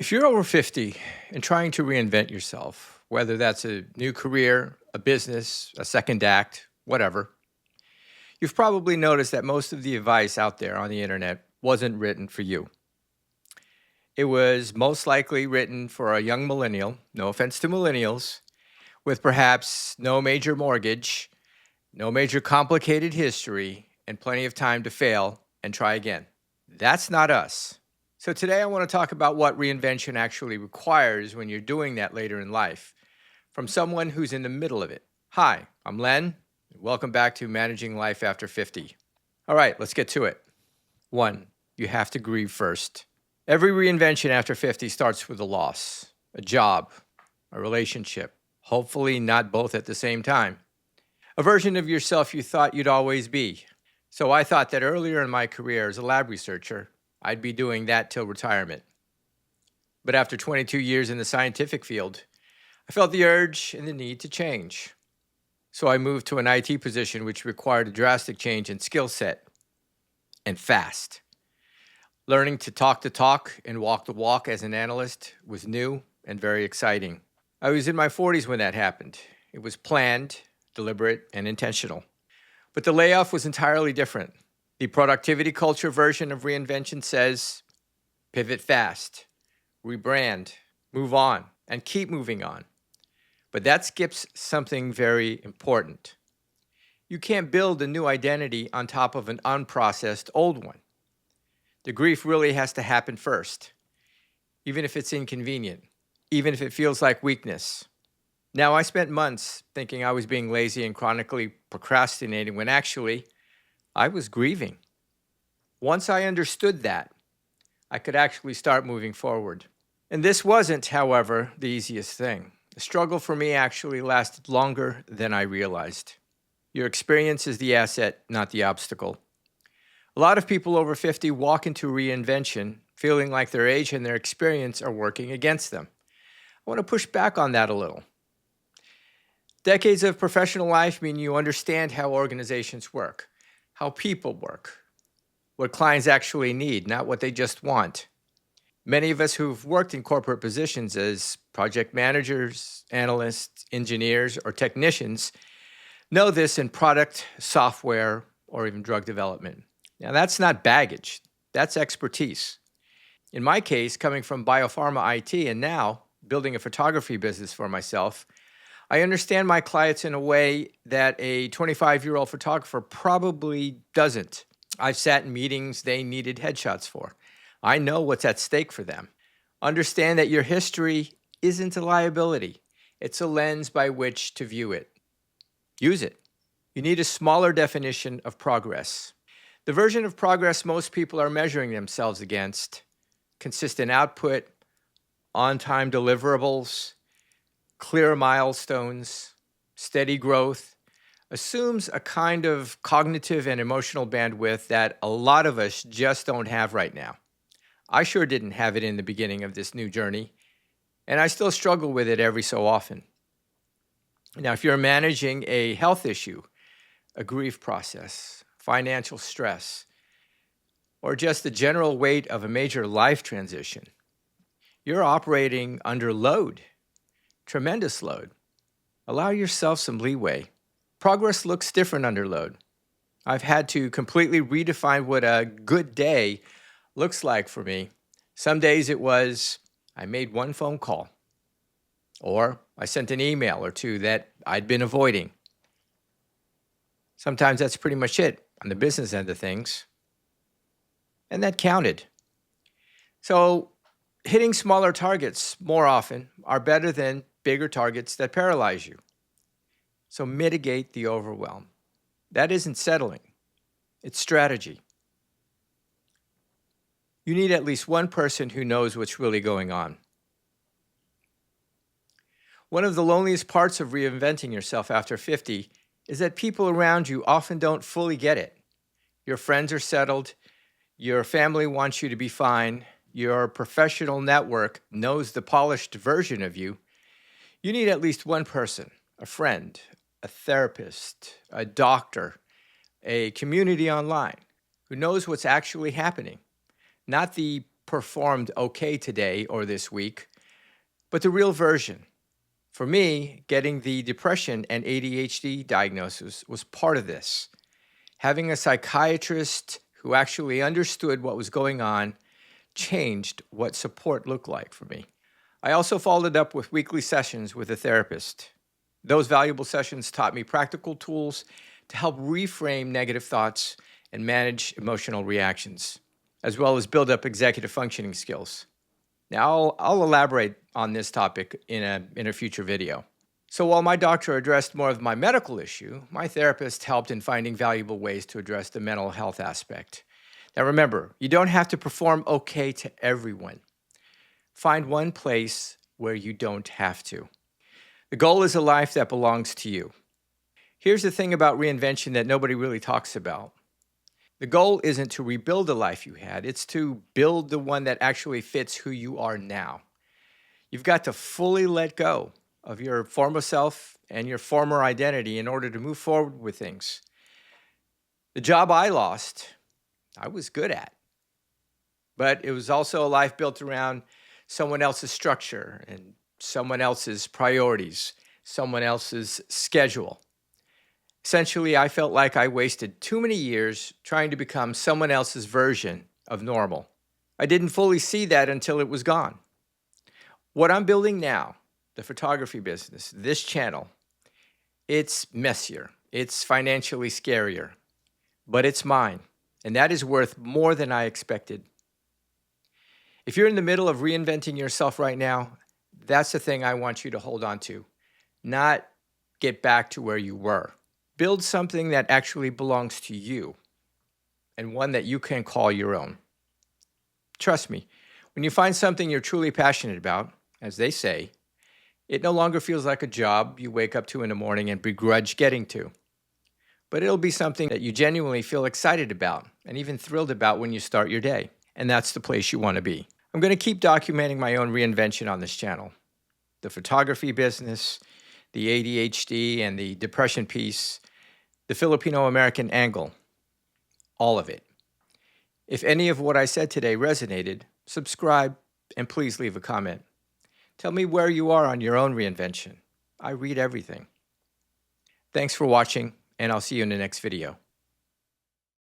If you're over 50 and trying to reinvent yourself, whether that's a new career, a business, a second act, whatever, you've probably noticed that most of the advice out there on the internet wasn't written for you. It was most likely written for a young millennial, no offense to millennials, with perhaps no major mortgage, no major complicated history, and plenty of time to fail and try again. That's not us. So today I want to talk about what reinvention actually requires when you're doing that later in life, from someone who's in the middle of it. Hi, I'm Len. Welcome back to Managing Life After 50. All right, let's get to it. 1. You have to grieve first. Every reinvention after 50 starts with a loss, a job, a relationship, hopefully not both at the same time, a version of yourself you thought you'd always be. So I thought that earlier in my career as a lab researcher, I'd be doing that till retirement. But after 22 years in the scientific field, I felt the urge and the need to change. So I moved to an IT position which required a drastic change in skill set, and fast. Learning to talk the talk and walk the walk as an analyst was new and very exciting. I was in my 40s when that happened. It was planned, deliberate, and intentional. But the layoff was entirely different. The productivity culture version of reinvention says, pivot fast, rebrand, move on, and keep moving on. But that skips something very important. You can't build a new identity on top of an unprocessed old one. The grief really has to happen first, even if it's inconvenient, even if it feels like weakness. Now, I spent months thinking I was being lazy and chronically procrastinating when actually I was grieving. Once I understood that, I could actually start moving forward. And this wasn't, however, the easiest thing. The struggle for me actually lasted longer than I realized. Your experience is the asset, not the obstacle. A lot of people over 50 walk into reinvention feeling like their age and their experience are working against them. I want to push back on that a little. Decades of professional life mean you understand how organizations work, how people work, what clients actually need, not what they just want. Many of us who've worked in corporate positions as project managers, analysts, engineers, or technicians know this in product, software, or even drug development. Now, that's not baggage. That's expertise. In my case, coming from biopharma IT and now building a photography business for myself, I understand my clients in a way that a 25-year-old photographer probably doesn't. I've sat in meetings they needed headshots for. I know what's at stake for them. Understand that your history isn't a liability. It's a lens by which to view it. Use it. You need a smaller definition of progress. The version of progress most people are measuring themselves against, consistent output, on-time deliverables, clear milestones, steady growth, assumes a kind of cognitive and emotional bandwidth that a lot of us just don't have right now. I sure didn't have it in the beginning of this new journey, and I still struggle with it every so often. Now, if you're managing a health issue, a grief process, financial stress, or just the general weight of a major life transition, you're operating under load, tremendous load. Allow yourself some leeway. Progress looks different under load. I've had to completely redefine what a good day looks like for me. Some days it was, I made one phone call, or I sent an email or two that I'd been avoiding. Sometimes that's pretty much it on the business end of things. And that counted. So hitting smaller targets more often are better than bigger targets that paralyze you. So mitigate the overwhelm. That isn't settling. It's strategy. You need at least one person who knows what's really going on. One of the loneliest parts of reinventing yourself after 50 is that people around you often don't fully get it. Your friends are settled, your family wants you to be fine, your professional network knows the polished version of you. You need at least one person, a friend, a therapist, a doctor, a community online who knows what's actually happening, not the performed okay today or this week, but the real version. For me, getting the depression and ADHD diagnosis was part of this. Having a psychiatrist who actually understood what was going on changed what support looked like for me. I also followed up with weekly sessions with a therapist. Those valuable sessions taught me practical tools to help reframe negative thoughts and manage emotional reactions, as well as build up executive functioning skills. Now, I'll elaborate on this topic in a future video. So while my doctor addressed more of my medical issue, my therapist helped in finding valuable ways to address the mental health aspect. Now remember, you don't have to perform okay to everyone. Find one place where you don't have to. The goal is a life that belongs to you. Here's the thing about reinvention that nobody really talks about. The goal isn't to rebuild the life you had, it's to build the one that actually fits who you are now. You've got to fully let go of your former self and your former identity in order to move forward with things. The job I lost, I was good at. But it was also a life built around someone else's structure and someone else's priorities, someone else's schedule. Essentially, I felt like I wasted too many years trying to become someone else's version of normal. I didn't fully see that until it was gone. What I'm building now, the photography business, this channel, it's messier, it's financially scarier, but it's mine, and that is worth more than I expected. If you're in the middle of reinventing yourself right now, that's the thing I want you to hold on to, not get back to where you were. Build something that actually belongs to you and one that you can call your own. Trust me, when you find something you're truly passionate about, as they say, it no longer feels like a job you wake up to in the morning and begrudge getting to. But it'll be something that you genuinely feel excited about and even thrilled about when you start your day. And that's the place you want to be. I'm going to keep documenting my own reinvention on this channel. The photography business, the ADHD and the depression piece, the Filipino-American angle, all of it. If any of what I said today resonated, subscribe and please leave a comment. Tell me where you are on your own reinvention. I read everything. Thanks for watching, and I'll see you in the next video.